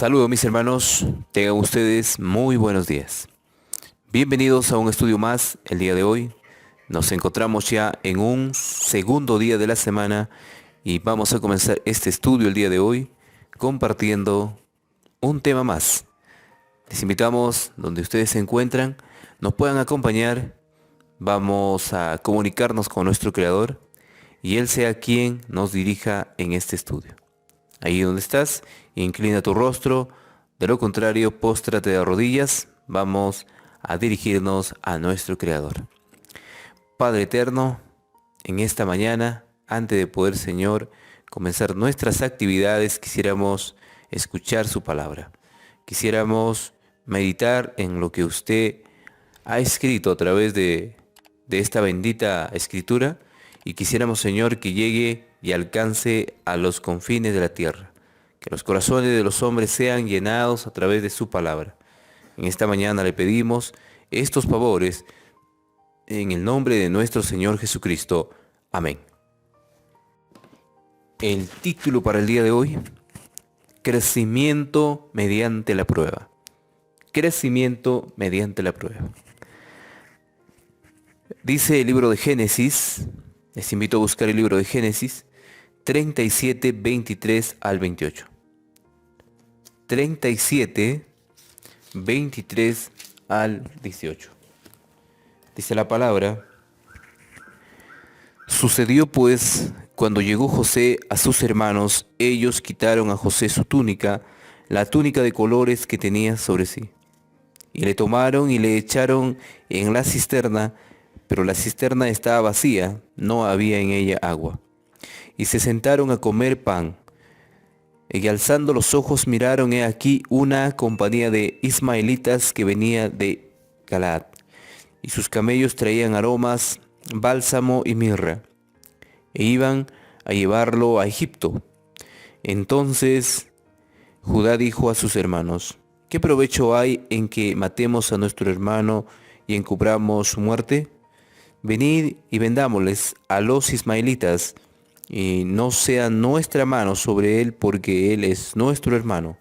Saludos mis hermanos, tengan ustedes muy buenos días. Bienvenidos a un estudio más el día de hoy. Nos encontramos ya en un segundo día de la semana y vamos a comenzar este estudio el día de hoy compartiendo un tema más. Les invitamos donde ustedes se encuentran, nos puedan acompañar, vamos a comunicarnos con nuestro Creador y Él sea quien nos dirija en este estudio. Ahí donde estás, inclina tu rostro, de lo contrario, póstrate de rodillas, vamos a dirigirnos a nuestro Creador. Padre eterno, en esta mañana, antes de poder, Señor, comenzar nuestras actividades, quisiéramos escuchar su palabra. Quisiéramos meditar en lo que usted ha escrito a través de esta bendita escritura y quisiéramos, Señor, que llegue y alcance a los confines de la tierra. Que los corazones de los hombres sean llenados a través de su palabra. En esta mañana le pedimos estos favores en el nombre de nuestro Señor Jesucristo. Amén. El título para el día de hoy: Crecimiento mediante la prueba. Crecimiento mediante la prueba. Dice el libro de Génesis, les invito a buscar el libro de Génesis 37, 23 al 28. 37, 23 al 18. Dice la palabra: Sucedió pues, cuando llegó José a sus hermanos, ellos quitaron a José su túnica, la túnica de colores que tenía sobre sí, y le tomaron y le echaron en la cisterna, pero la cisterna estaba vacía, no había en ella agua. Y se sentaron a comer pan. Y alzando los ojos miraron, he aquí una compañía de ismaelitas que venía de Galaad, y sus camellos traían aromas, bálsamo y mirra, e iban a llevarlo a Egipto. Entonces Judá dijo a sus hermanos: ¿qué provecho hay en que matemos a nuestro hermano y encubramos su muerte? Venid y vendámosles a los ismaelitas, y no sea nuestra mano sobre él, porque él es nuestro hermano.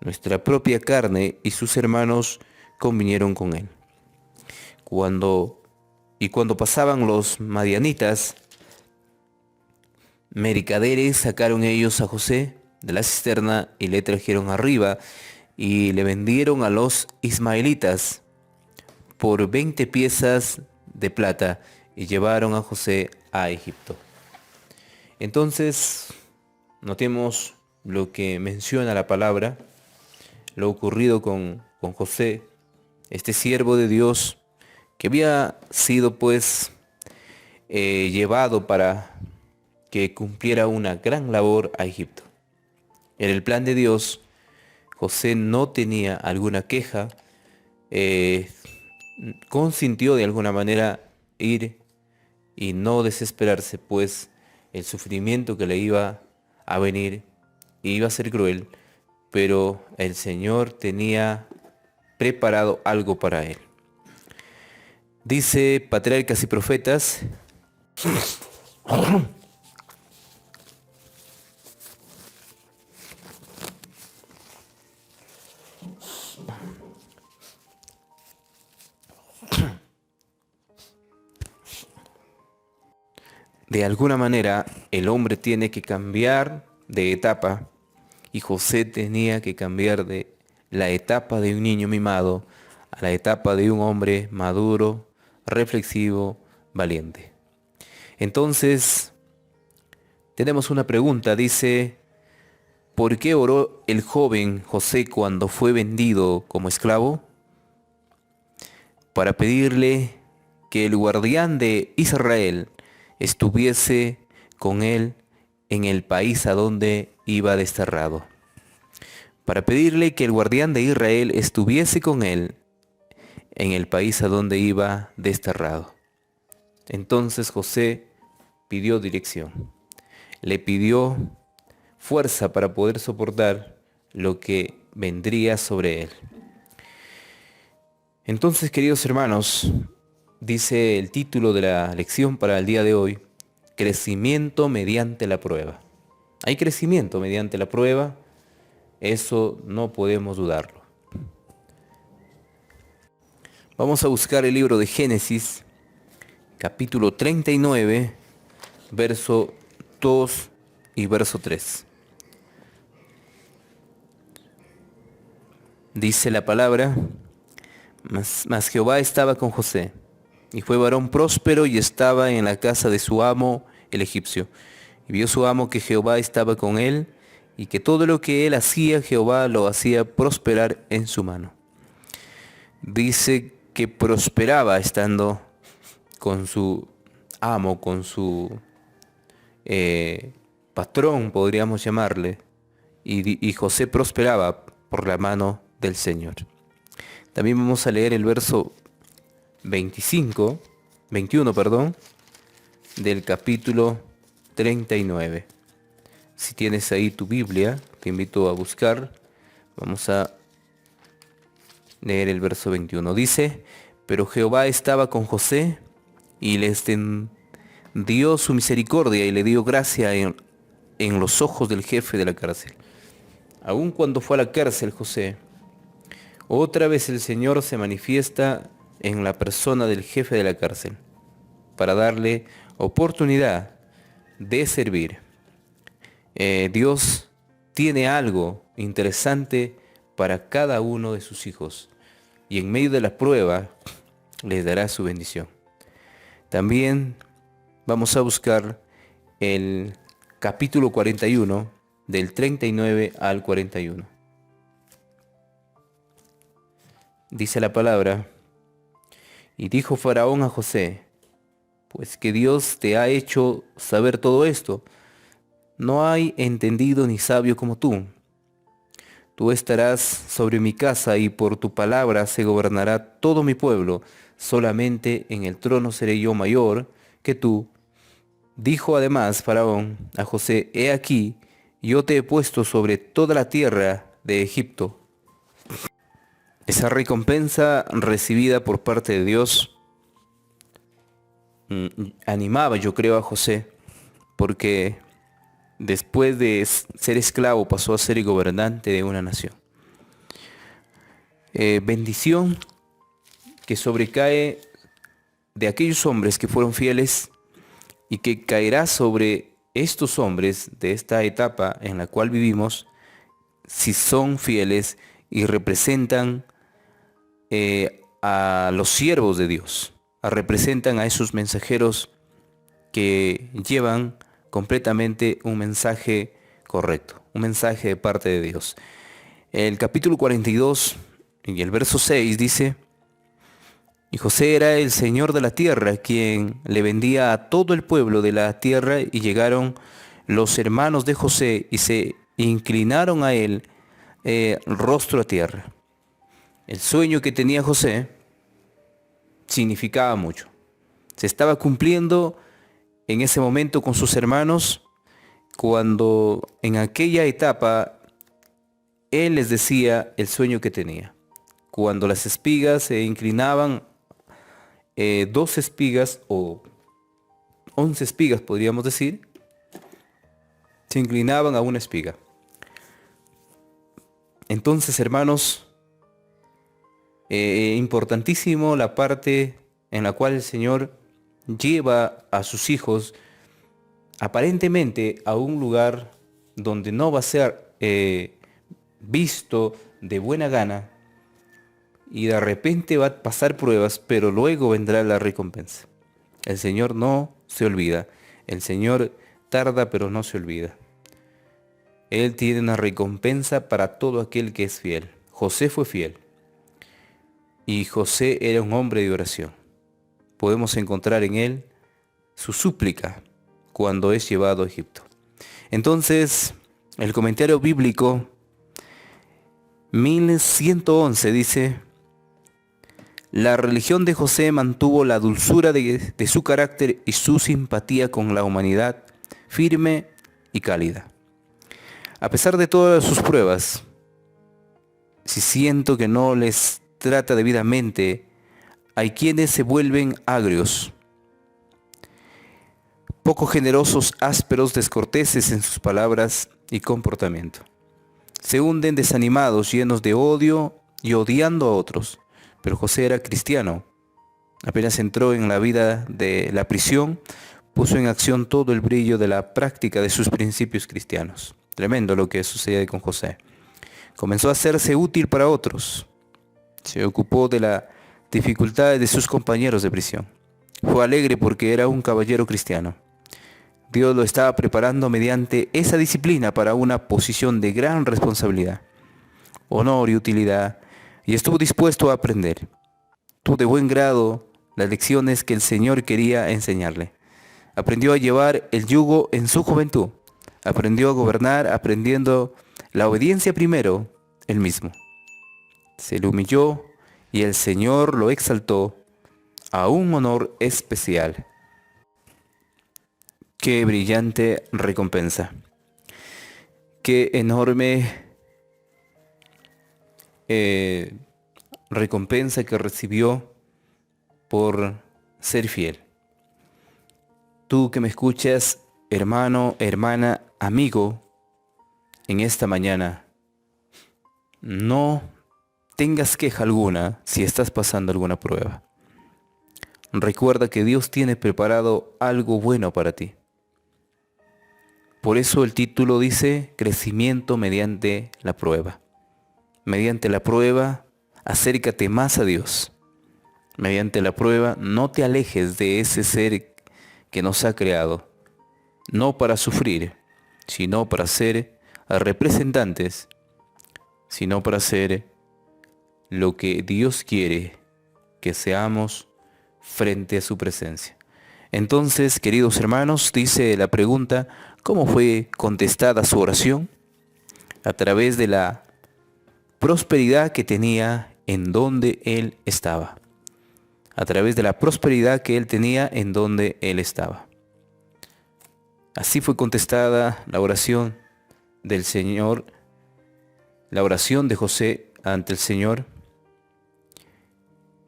Nuestra propia carne y sus hermanos convinieron con él. Cuando pasaban los madianitas, mercaderes, sacaron ellos a José de la cisterna y le trajeron arriba y le vendieron a los ismaelitas por 20 piezas de plata y llevaron a José a Egipto. Entonces, notemos lo que menciona la palabra, lo ocurrido con José, este siervo de Dios que había sido llevado para que cumpliera una gran labor a Egipto. En el plan de Dios, José no tenía alguna queja, consintió de alguna manera ir y no desesperarse, pues el sufrimiento que le iba a venir iba a ser cruel, pero el Señor tenía preparado algo para él. Dice Patriarcas y Profetas, de alguna manera el hombre tiene que cambiar de etapa, y José tenía que cambiar de la etapa de un niño mimado a la etapa de un hombre maduro, reflexivo, valiente. Entonces, tenemos una pregunta, dice: ¿por qué oró el joven José cuando fue vendido como esclavo? Para pedirle que el guardián de Israel estuviese con él en el país a donde iba desterrado. Para pedirle que el guardián de Israel estuviese con él en el país a donde iba desterrado. Entonces José pidió dirección, le pidió fuerza para poder soportar lo que vendría sobre él. Entonces, queridos hermanos, dice el título de la lección para el día de hoy: Crecimiento mediante la prueba. Hay crecimiento mediante la prueba, Eso no podemos dudarlo. Vamos a buscar el libro de Génesis, capítulo 39, verso 2 y verso 3. Dice la palabra: mas Jehová estaba con José, y fue varón próspero, y estaba en la casa de su amo el egipcio. Y vio su amo que Jehová estaba con él, y que todo lo que él hacía, Jehová lo hacía prosperar en su mano. Dice que prosperaba estando con su amo, con su patrón, podríamos llamarle, y José prosperaba por la mano del Señor. También vamos a leer el verso 21, del capítulo 39. Si tienes ahí tu Biblia, te invito a buscar. Vamos a leer el verso 21. Dice: pero Jehová estaba con José, y le extendió su misericordia, y le dio gracia en los ojos del jefe de la cárcel. Aun cuando fue a la cárcel José, otra vez el Señor se manifiesta en la persona del jefe de la cárcel para darle oportunidad de servir. Dios tiene algo interesante para cada uno de sus hijos, y en medio de la prueba les dará su bendición. También vamos a buscar el capítulo 41, del 39 al 41. Dice la palabra: y dijo Faraón a José: pues que Dios te ha hecho saber todo esto. No hay entendido ni sabio como tú. Tú estarás sobre mi casa, y por tu palabra se gobernará todo mi pueblo. Solamente en el trono seré yo mayor que tú. Dijo además Faraón a José: he aquí, yo te he puesto sobre toda la tierra de Egipto. Esa recompensa recibida por parte de Dios animaba, yo creo, a José, porque después de ser esclavo pasó a ser gobernante de una nación. Bendición que sobrecae de aquellos hombres que fueron fieles, y que caerá sobre estos hombres de esta etapa en la cual vivimos, si son fieles y representan a los siervos de Dios, representan a esos mensajeros que llevan completamente un mensaje correcto, un mensaje de parte de Dios. El capítulo 42 y el verso 6 dice: y José era el señor de la tierra, quien le vendía a todo el pueblo de la tierra, y llegaron los hermanos de José y se inclinaron a él rostro a tierra. El sueño que tenía José significaba mucho. Se estaba cumpliendo en ese momento con sus hermanos, cuando en aquella etapa él les decía el sueño que tenía. Cuando las espigas se inclinaban, 12 espigas o 11 espigas podríamos decir, se inclinaban a una espiga. Entonces, hermanos, importantísimo la parte en la cual el Señor lleva a sus hijos aparentemente a un lugar donde no va a ser visto de buena gana, y de repente va a pasar pruebas, pero luego vendrá la recompensa. El Señor no se olvida. El Señor tarda, pero no se olvida. Él tiene una recompensa para todo aquel que es fiel. José fue fiel, y José era un hombre de oración. Podemos encontrar en él su súplica cuando es llevado a Egipto. Entonces, el comentario bíblico 1111 dice: la religión de José mantuvo la dulzura de su carácter y su simpatía con la humanidad firme y cálida. A pesar de todas sus pruebas, si siento que no les trata debidamente, hay quienes se vuelven agrios, poco generosos, ásperos, descorteses en sus palabras y comportamiento. se hunden desanimados, llenos de odio y odiando a otros. Pero José era cristiano. Apenas entró en la vida de la prisión, puso en acción todo el brillo de la práctica de sus principios cristianos. Tremendo lo que sucede con José. Comenzó a hacerse útil para otros. Se ocupó de las dificultades de sus compañeros de prisión. Fue alegre porque era un caballero cristiano. Dios lo estaba preparando mediante esa disciplina para una posición de gran responsabilidad, honor y utilidad, y estuvo dispuesto a aprender. Tuvo de buen grado las lecciones que el Señor quería enseñarle. Aprendió a llevar el yugo en su juventud. Aprendió a gobernar, aprendiendo la obediencia primero él mismo. Se le humilló y el Señor lo exaltó a un honor especial. Qué brillante recompensa. Qué enorme recompensa que recibió por ser fiel. Tú que me escuchas, hermano, hermana, amigo, en esta mañana, no tengas queja alguna si estás pasando alguna prueba. Recuerda que Dios tiene preparado algo bueno para ti. Por eso el título dice crecimiento mediante la prueba. Mediante la prueba, acércate más a Dios. Mediante la prueba, no te alejes de ese ser que nos ha creado, no para sufrir, sino para ser representantes, sino para ser lo que Dios quiere que seamos frente a su presencia. Entonces, queridos hermanos, dice la pregunta, ¿cómo fue contestada su oración? A través de la prosperidad que tenía en donde él estaba. A través de la prosperidad que él tenía en donde él estaba. Así fue contestada la oración del Señor, la oración de José ante el Señor.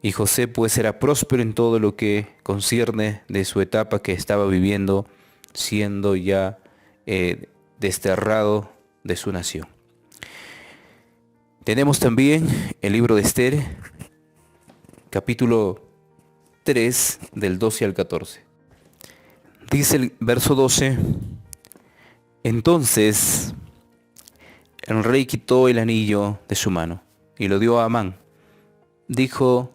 Y José pues era próspero en todo lo que concierne de su etapa que estaba viviendo, siendo ya desterrado de su nación. Tenemos también el libro de Esther, capítulo 3, del 12 al 14. Dice el verso 12, entonces el rey quitó el anillo de su mano y lo dio a Amán. Dijo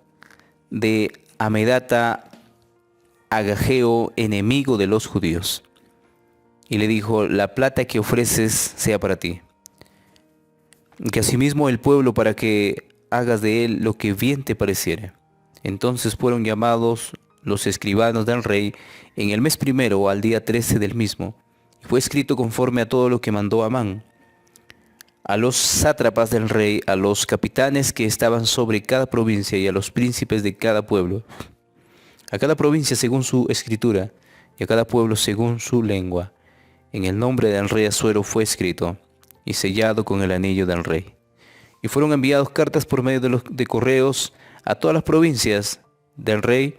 de Amedata Agageo, enemigo de los judíos. Y le dijo, la plata que ofreces sea para ti. Que asimismo el pueblo para que hagas de él lo que bien te pareciere. Entonces fueron llamados los escribanos del rey en el mes primero al día 13 del mismo. Y fue escrito conforme a todo lo que mandó Amán. A los sátrapas del rey, a los capitanes que estaban sobre cada provincia y a los príncipes de cada pueblo, a cada provincia según su escritura y a cada pueblo según su lengua. En el nombre del rey Asuero fue escrito y sellado con el anillo del rey. Y fueron enviados cartas por medio de correos a todas las provincias del rey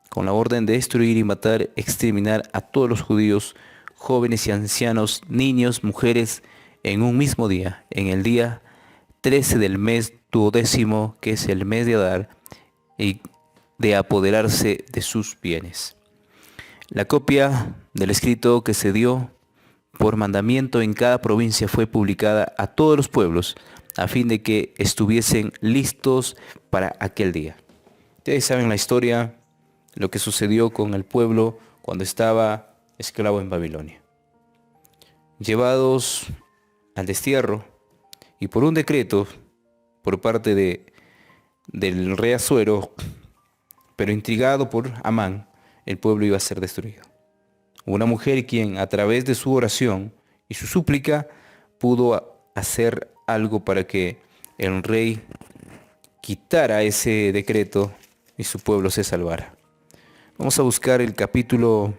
con la orden de destruir y matar, exterminar a todos los judíos, jóvenes y ancianos, niños, mujeres, en un mismo día, en el día 13 del mes 12º, que es el mes de Adar, y de apoderarse de sus bienes. La copia del escrito que se dio por mandamiento en cada provincia fue publicada a todos los pueblos, a fin de que estuviesen listos para aquel día. Ustedes saben la historia, lo que sucedió con el pueblo cuando estaba esclavo en Babilonia. Llevados al destierro y por un decreto por parte del rey Asuero, pero intrigado por Amán, el pueblo iba a ser destruido. Una mujer quien a través de su oración y su súplica pudo hacer algo para que el rey quitara ese decreto y su pueblo se salvara. Vamos a buscar el capítulo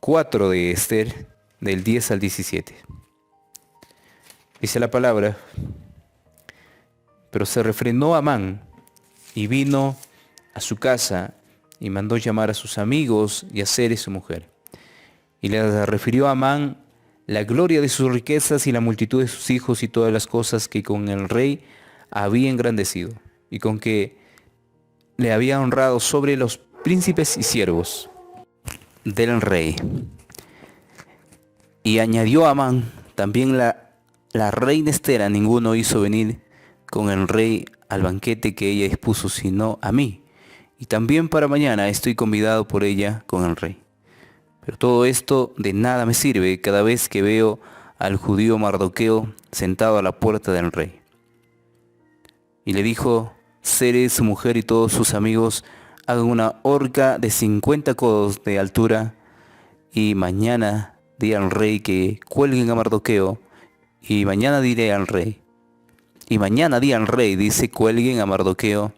4 de Esther, del 10 al 17. Dice la palabra, pero se refrenó Amán y vino a su casa y mandó llamar a sus amigos y a Zeres su mujer. Y le refirió a Amán la gloria de sus riquezas y la multitud de sus hijos y todas las cosas que con el rey había engrandecido y con que le había honrado sobre los príncipes y siervos del rey. Y añadió Amán, también la reina Esther, a ninguno hizo venir con el rey al banquete que ella dispuso, sino a mí. Y también para mañana estoy convidado por ella con el rey. Pero todo esto de nada me sirve cada vez que veo al judío Mardoqueo sentado a la puerta del rey. Y le dijo, Zeres, su mujer y todos sus amigos hagan una horca de 50 codos de altura y mañana di al rey que cuelguen a Mardoqueo y mañana diré al rey. Y mañana di al rey, dice, cuelguen a Mardoqueo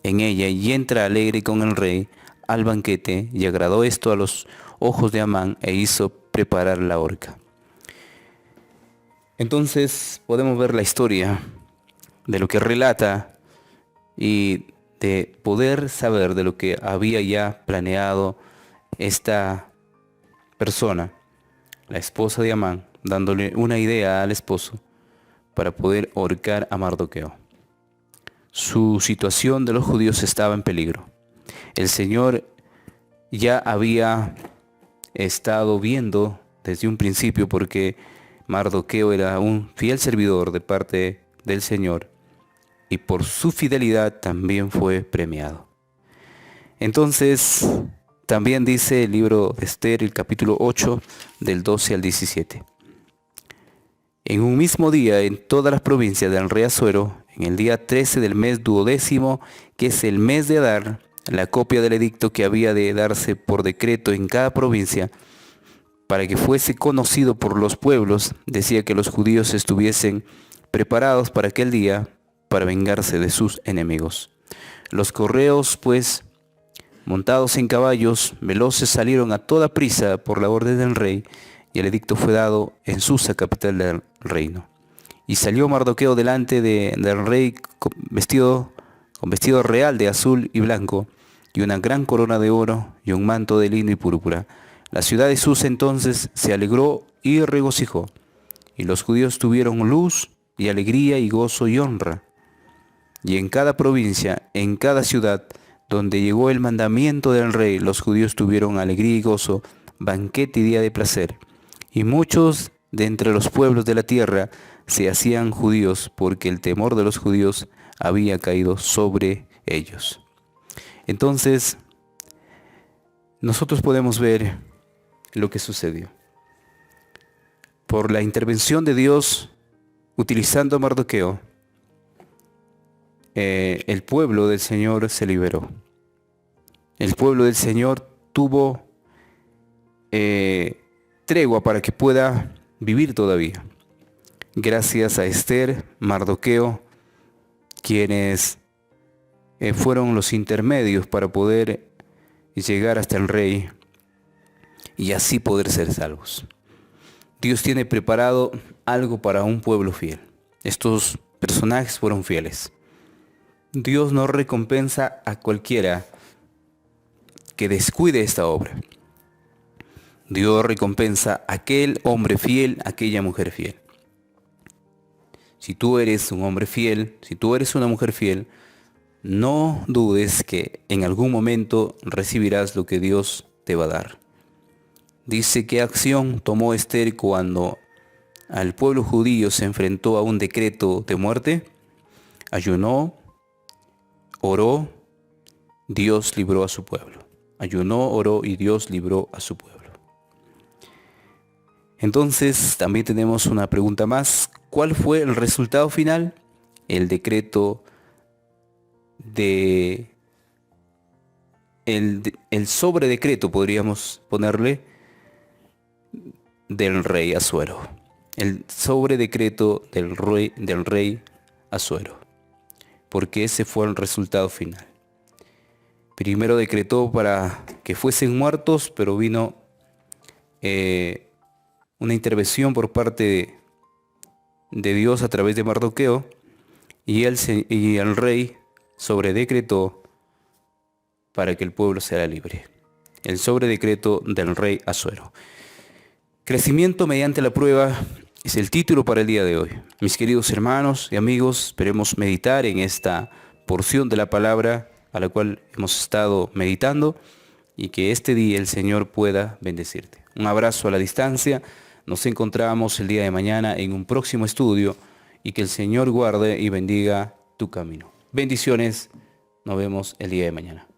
en ella y entra alegre con el rey al banquete, y agradó esto a los ojos de Amán e hizo preparar la horca. Entonces podemos ver la historia de lo que relata y de poder saber de lo que había ya planeado esta persona, la esposa de Amán, dándole una idea al esposo para poder ahorcar a Mardoqueo. Su situación de los judíos estaba en peligro. El Señor ya había estado viendo desde un principio, porque Mardoqueo era un fiel servidor de parte del Señor y por su fidelidad también fue premiado. Entonces, también dice el libro de Esther, el capítulo 8, del 12 al 17. En un mismo día, en todas las provincias del rey Asuero, en el día 13 del mes duodécimo, que es el mes de Adar, la copia del edicto que había de darse por decreto en cada provincia, para que fuese conocido por los pueblos, decía que los judíos estuviesen preparados para aquel día, para vengarse de sus enemigos. Los correos, pues, montados en caballos, veloces salieron a toda prisa por la orden del rey, y el edicto fue dado en Susa, capital del reino. Y salió Mardoqueo delante del rey con vestido real de azul y blanco, y una gran corona de oro, y un manto de lino y púrpura. La ciudad de Susa entonces se alegró y regocijó, y los judíos tuvieron luz y alegría y gozo y honra. Y en cada provincia, en cada ciudad, donde llegó el mandamiento del rey, los judíos tuvieron alegría y gozo, banquete y día de placer. Y muchos de entre los pueblos de la tierra se hacían judíos, porque el temor de los judíos había caído sobre ellos. Entonces, nosotros podemos ver lo que sucedió. Por la intervención de Dios, utilizando a Mardoqueo, el pueblo del Señor se liberó. El pueblo del Señor tuvo tregua para que pueda vivir todavía. Gracias a Esther, Mardoqueo, quienes fueron los intermedios para poder llegar hasta el rey y así poder ser salvos. Dios tiene preparado algo para un pueblo fiel. Estos personajes fueron fieles. Dios no recompensa a cualquiera que descuide esta obra. Dios recompensa a aquel hombre fiel, a aquella mujer fiel. Si tú eres un hombre fiel, si tú eres una mujer fiel, no dudes que en algún momento recibirás lo que Dios te va a dar. Dice qué acción tomó Esther cuando al pueblo judío se enfrentó a un decreto de muerte. Ayunó, oró, Dios libró a su pueblo. Ayunó, oró y Dios libró a su pueblo. Entonces también tenemos una pregunta más. ¿Cuál fue el resultado final? El decreto de... El sobredecreto, podríamos ponerle, del rey Asuero. El sobredecreto del rey Asuero. Porque ese fue el resultado final. Primero decretó para que fuesen muertos, pero vino una intervención por parte de Dios a través de Mardoqueo, y el rey sobredecretó para que el pueblo sea libre. El sobredecreto del rey Asuero. Crecimiento mediante la prueba es el título para el día de hoy. Mis queridos hermanos y amigos, esperemos meditar en esta porción de la palabra a la cual hemos estado meditando y que este día el Señor pueda bendecirte. Un abrazo a la distancia. Nos encontramos el día de mañana en un próximo estudio y que el Señor guarde y bendiga tu camino. Bendiciones. Nos vemos el día de mañana.